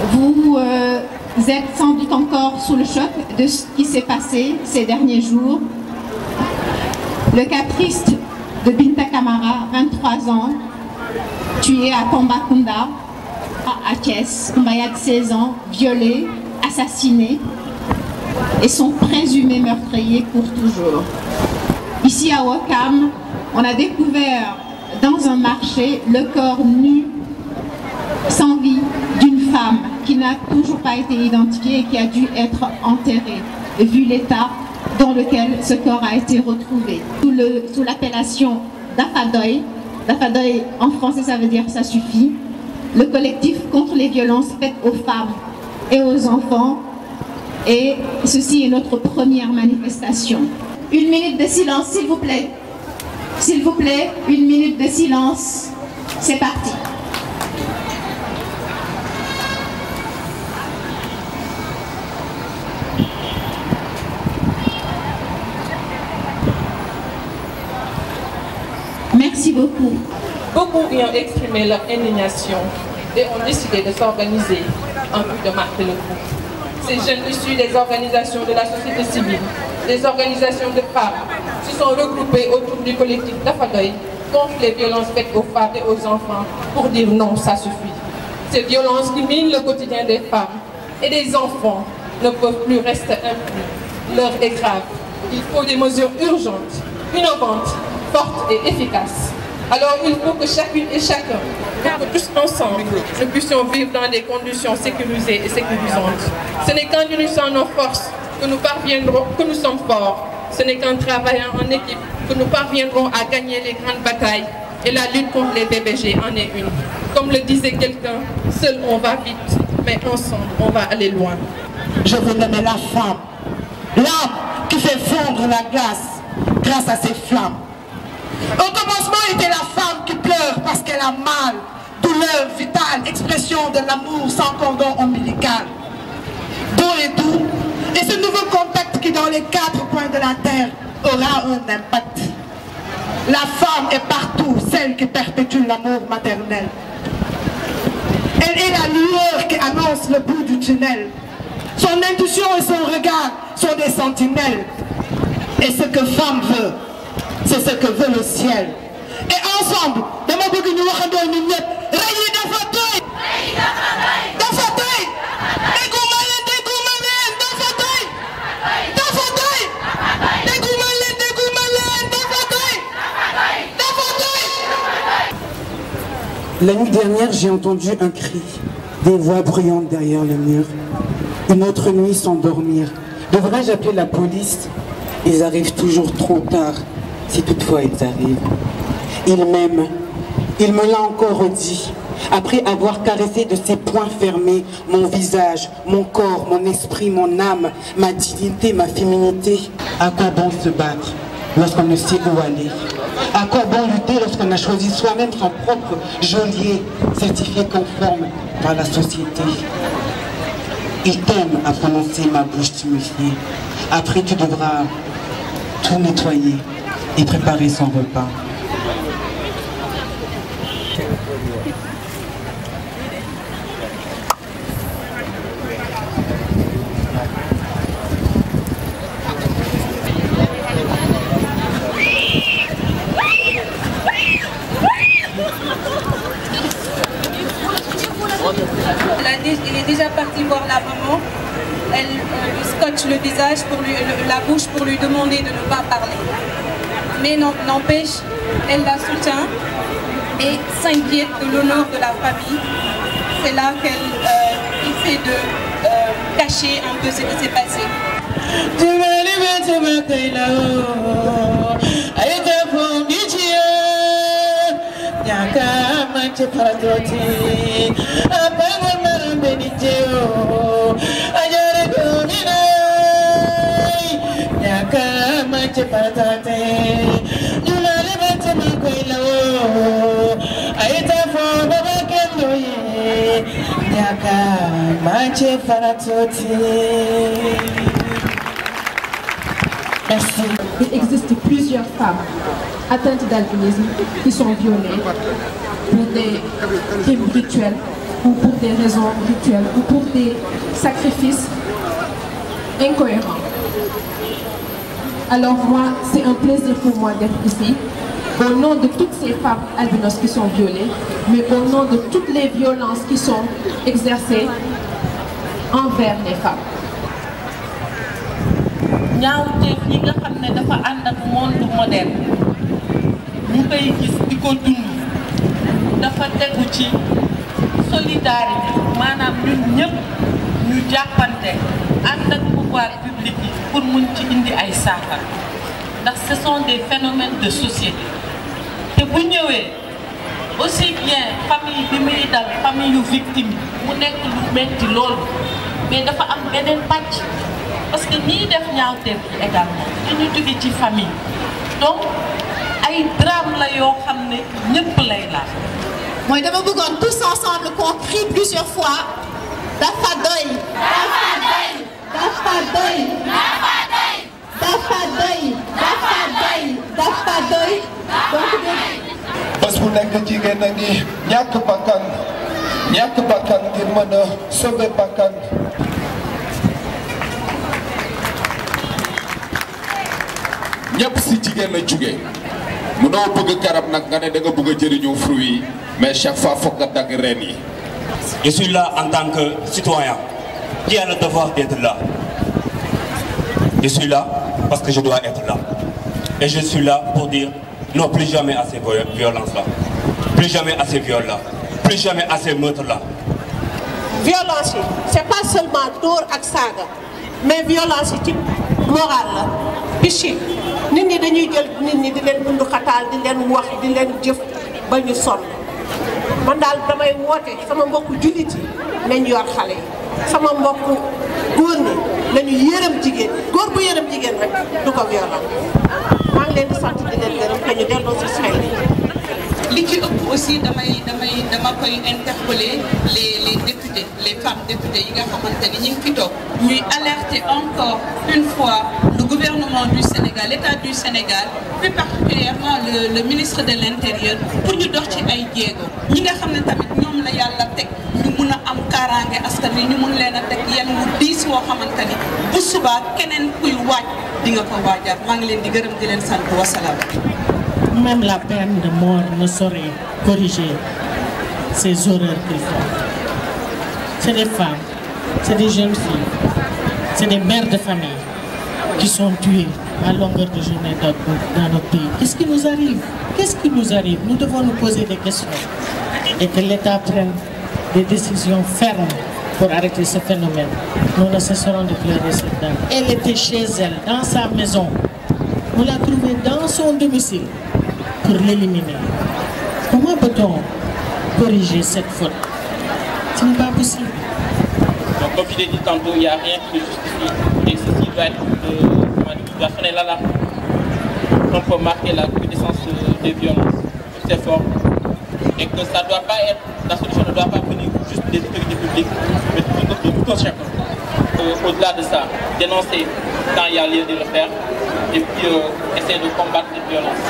Vous êtes sans doute encore sous le choc de ce qui s'est passé ces derniers jours. Le cas triste de Binta Camara, 23 ans, tué à Tambacounda, à Thiès, Kumbaya de 16 ans, violé, assassiné, et son présumé meurtrier pour toujours. Ici à Ouakam, on a découvert dans un marché le corps nu, sans vie, d'une femme qui n'a toujours pas été identifiée et qui a dû être enterrée, vu l'état dans lequel ce corps a été retrouvé. Sous l'appellation d'Afadoy, d'Afadoy en français ça veut dire ça suffit, le collectif contre les violences faites aux femmes et aux enfants, et ceci est notre première manifestation. 1 minute de silence s'il vous plaît. S'il vous plaît, 1 minute de silence, c'est parti. Merci beaucoup. Beaucoup y ont exprimé leur indignation et ont décidé de s'organiser en vue de marquer le coup. Ces jeunes issus des organisations de la société civile, des organisations de femmes, se sont regroupés autour du collectif d'Afadoy contre les violences faites aux femmes et aux enfants pour dire non, ça suffit. Ces violences qui minent le quotidien des femmes et des enfants ne peuvent plus rester impunis. L'heure est grave. Il faut des mesures urgentes, innovantes, fortes et efficaces. Alors il faut que chacune et chacun, que tous ensemble, nous puissions vivre dans des conditions sécurisées et sécurisantes. Ce n'est qu'en unissant nos forces que nous parviendrons, que nous sommes forts. Ce n'est qu'en travaillant en équipe que nous parviendrons à gagner les grandes batailles. Et la lutte contre les BBG en est une. Comme le disait quelqu'un, seul on va vite, mais ensemble on va aller loin. Je veux nommer la femme, l'âme qui fait fondre la glace grâce à ses flammes. Au commencement était la femme qui pleure parce qu'elle a mal, douleur vitale, expression de l'amour sans cordon ombilical. Dos et doux, et ce nouveau contact qui dans les 4 coins de la terre aura un impact. La femme est partout celle qui perpétue l'amour maternel. Elle est la lueur qui annonce le bout du tunnel. Son intuition et son regard sont des sentinelles. Et ce que femme veut, c'est ce que veut le ciel. Et ensemble, dans mon bouquin, nous allons nous mettre Rayi d'Afadoy, d'Afadoy, Dégoumalène, Dégoumalène, d'Afadoy, d'Afadoy, Dégoumalène, Dégoumalène, d'Afadoy, d'Afadoy. La nuit dernière, j'ai entendu un cri, des voix bruyantes derrière le mur. Une autre nuit sans dormir. Devrais-je appeler la police? Ils arrivent toujours trop tard. Si toutefois ils arrivent. Il m'aime, il me l'a encore dit, après avoir caressé de ses poings fermés mon visage, mon corps, mon esprit, mon âme, ma dignité, ma féminité. À quoi bon se battre lorsqu'on ne sait où aller? À quoi bon lutter lorsqu'on a choisi soi-même son propre geôlier, certifié conforme par la société? Il t'aime à prononcer ma bouche tumuliée. Après tu devras tout nettoyer et préparer son repas. Il est déjà parti voir la maman. Elle lui scotche le visage, la bouche pour lui demander de ne pas parler. Mais n'empêche, elle la soutient et s'inquiète de l'honneur de la famille. C'est là qu'elle essaie de cacher un peu ce qui s'est passé. Merci. Il existe plusieurs femmes atteintes d'albinisme qui sont violées pour des crimes rituels ou pour des raisons rituelles ou pour des sacrifices incohérents. Alors moi, c'est un plaisir pour moi d'être ici, au nom de toutes ces femmes albinos qui sont violées, mais au nom de toutes les violences qui sont exercées envers les femmes. ñaawteef yi nga xam ne dafa ànd ak monde moderne ñu koy gis di ko dund dafa tegu ci solidarité maanaam ñun ñëpp ñu jàppante ànd ak pouvoir public yi pour mun ci indi ay saafara ndax ce sont des phénomènes de société te bu ñëwee aussi bien famille bi muy dal famille yu victime mu nekk lu metti loolu mais dafa am beneen pàcc parce que ñii def ñaawteef yi également dañu jóge ci famille donc ay drame la yoo xam ne ñëpp lay laal. mooy dama bëggoon tous ensemble qu'on crie plusieurs fois dafa doy. dafa doy. dafa doy. dafa doy. dafa doy. dafa doy. donc bés bu nekk jigéen a ngi ñàkk bakkan ngir mën a sauver bakkan. ñëpp si jigéen la jóge mënoo bëgg garab nag nga ne da nga bëgg a jëriñoo fruit yi mais chaque fois foog nga dagg reen yi. Je suis là en tant que citoyen qui a le devoir d'être là. Je suis là parce que je dois être là. Et je suis là pour dire non, plus jamais à ces violences-là. Plus jamais à ces viols-là. Plus jamais à ces meurtres-là. Violence yi c'est pas seulement dóor ak saaga mais violence yi ci moral la psychique nit ñi dañuy jël nit ñi di leen bundu xataal di leen wax di leen jëf ba ñu sonn man daal damay woote sama mbokku jullit yi nañ yor xale yi sama mbokku góor ñi nañu yërëm jigéen góor bu yërëm jigéen rek du ko violent maa ngi leen di sant di leen gërëm te ñu delloo si say li ci ëpp aussi dama koy interpeller les députés les femmes députées yi nga xamante ni ñu ngi fi toog ñuy alerter encore une fois le gouvernement du Sénégal l'État du Sénégal plus particulièrement le ministre de l'Intérieur pour ñu dox ci ay jéego ñi nga xam ne tamit ñoom la yàlla teg ñu mun a am kaaraange askan wi ñu mun leen a teg yan wu diis woo xamante ni bu subaa keneen kuy waaj di nga ko waajaat maa ngi leen di gërëm di leen sant wasalaam. Même la peine de mort ne saurait corriger ces horreurs qu'ils font. C'est des femmes, c'est des jeunes filles, c'est des mères de famille qui sont tuées à longueur de journée dans notre pays. Qu'est-ce qui nous arrive? Qu'est-ce qui nous arrive? Nous devons nous poser des questions et que l'État prenne des décisions fermes pour arrêter ce phénomène. Nous ne cesserons de pleurer cette dame. Elle était chez elle, dans sa maison. On l'a trouvée dans son domicile pour l'éliminer. Comment peut-on corriger cette faute? Ce n'est pas possible. Donc, comme je l'ai dit tantôt, il n'y a rien qui le justifie. Et ceci doit être sonner l'alarme. On peut marquer la recrudescence des violences très fort. Et que ça doit pas être, la solution ne doit pas venir juste des autorités publiques, mais de tout un chacun. Au-delà de ça, dénoncer quand il y a lieu de le faire. Et puis essayer de combattre cette violence.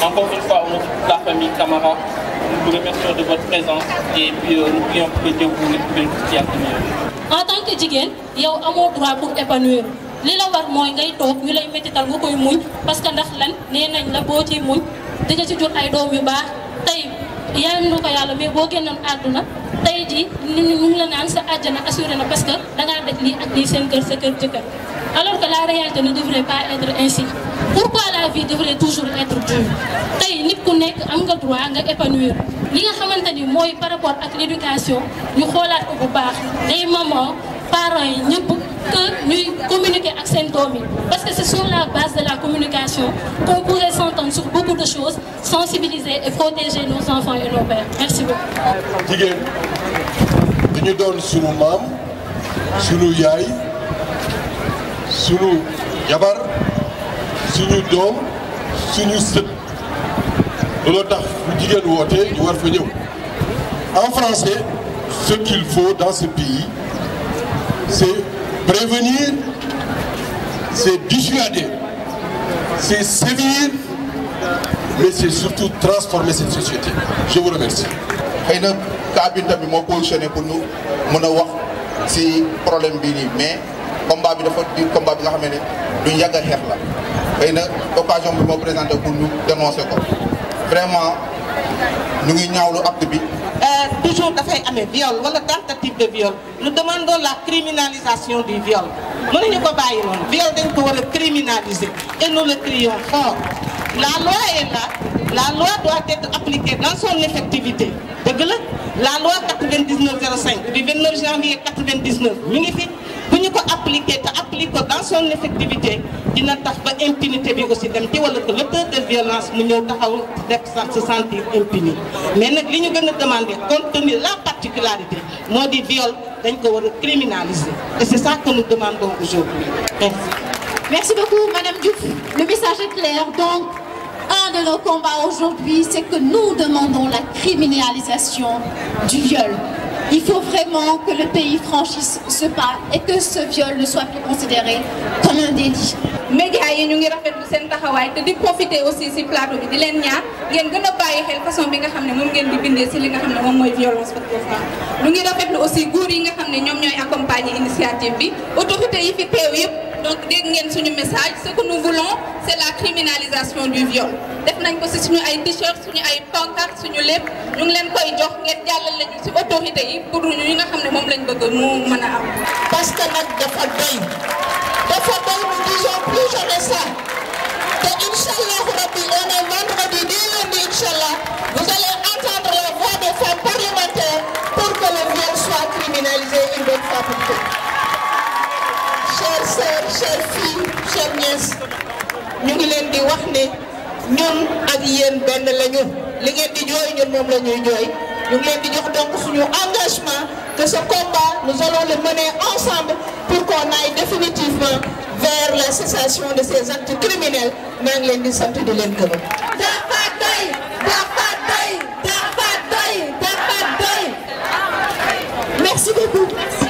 Encore une fois, au nom de toute la famille Camara, nous vous remercions de votre présence et puis nous prions pour que Dieu vous récupère tout ce qui a tenu. En tant que jigéen, yow amoo droit pour épanouir li la war mooy ngay toog ñu lay métital nga koy muñ parce que ndax lan nee nañ la boo ciy muñ di nga ci jur ay doom yu baax tey yaa ngi ko yàlla mais boo génnoon àdduna tey jii ñu ngi la naan sa àjjana assuré na parce que dangaa def lii ak lii seen kër sa kër jëkkër alors que la réalité ne devrait pas être ainsi. Pourquoi la vie devrait toujours être dure? tey nit ku nekk am nga droit nga épanouir li nga xamante ni mooy par rapport ak l'éducation ñu xoolaat ko bu baax les mamans parents yi ñëpp que ñuy communiquer ak seen doom yi parce que c'est sur la base de la communication qu'on pourrait s'entendre sur beaucoup de choses, sensibiliser et protéger nos enfants et nos pères. Merci beaucoup. jigéen dañu doon sunu maam sunu yaay sunu jabar suñu doom suñu sët looloo tax fu jigéen woote ñu war fa ñëw. En français, ce qu'il faut dans ce pays, c'est prévenir, c'est dissuader, c'est sévir, mais c'est surtout transformer cette société. Je vous remercie. xëy na cas Binta bi moo positionné pour ñu mën a wax si problème bii nii mais combat bi dafa di combat bi nga xam ne duñ yàgg a xeex la xëy na occasion bi moo présenté pour ñu dénoncer ko vraiment ñu ngi ñaawlu acte bi. Toujours dafay amee viol wala tentative de viol nous demandons la criminalisation du viol mënuñu ko bàyyi noonu viol dañ ko war a criminaliser et nous le crions fort. La loi est là, la loi doit être appliquée dans son effectivité. dëgg la loi 9905 du 29 janvier 99 mi ngi fi bu ñu ko appliquer te appliquer ko dans son effectivité dina tax ba impunité bi aussi dem ci wala que l'auteur de violence mu ñëw taxaw def se sentir impuni mais nag li ñu gën a demander compte tenu la particularité moo di viol dañ ko war a criminaliser et c'est ça que nous demandons aujourd'hui. Merci. Merci beaucoup Madame Diouf. Le message est clair. Donc, un de nos combats aujourd'hui, c'est que nous demandons la criminalisation du viol. Il faut vraiment que le pays franchisse ce pas et que ce viol ne soit plus considéré comme un délit. médias yi ñu ngi rafetlu seen taxawaay te di profiter aussi ci plateau bi di leen ñaan ngeen gën a bàyyi xel façon bi nga xam ne moom ngeen di bindee ci li nga xam ne moom mooy violence faite aux femmes. ñu ngi rafetlu aussi góor yi nga xam ne ñoom ñooy accompagner initiative bi autorités yi fi teew yëpp donc dégg ngeen suñu message ce que nous voulons c'est la criminalisation du viol. def nañ ko ci suñu ay t-shirt suñu ay pancarte suñu lépp ñu ngi leen koy jox ngeen jàllale ñu ci autorités yi pour ñu nga xam ne moom lañ bëgg mu mën a am. parce que nag dafa doy. Dafa doy, nous disons plus jamais ça. Et Inch'Allah, Rabbi, on est vendredi, dès lundi, Inch'Allah, vous allez entendre la voix des femmes parlementaires pour que le viol soit criminalisé une bonne fois pour toutes. Chères sœurs, chères filles, chères nièces, ñu ngi leen di wax ne ñun ak yéen benn lañu li ngeen di jooy ñun moom la ñuy jooy ñu ngi leen di jox donc suñu engagement que ce combat nous allons le mener ensemble pour qu'on aille définitivement vers la cessation de ces actes criminels maa ngi leen di sant di leen gërëm. dafa doy dafa doy dafa doy dafa doy. Merci beaucoup. Merci.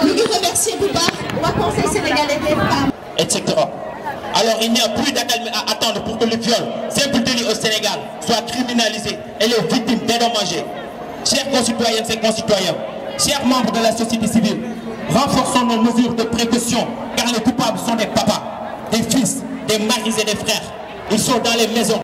Nous vous remercions bu baax waa Conseil sénégalais des femmes. Etc. Alors il n'y a plus d'appel à attendre pour que le viol, simple délit au Sénégal, soit criminalisé et les victimes dédommagées. Chers concitoyennes et concitoyens, chers membres de la société civile, renforçons nos mesures de précaution car les coupables sont des papas, des fils, des maris et des frères. Ils sont dans les maisons.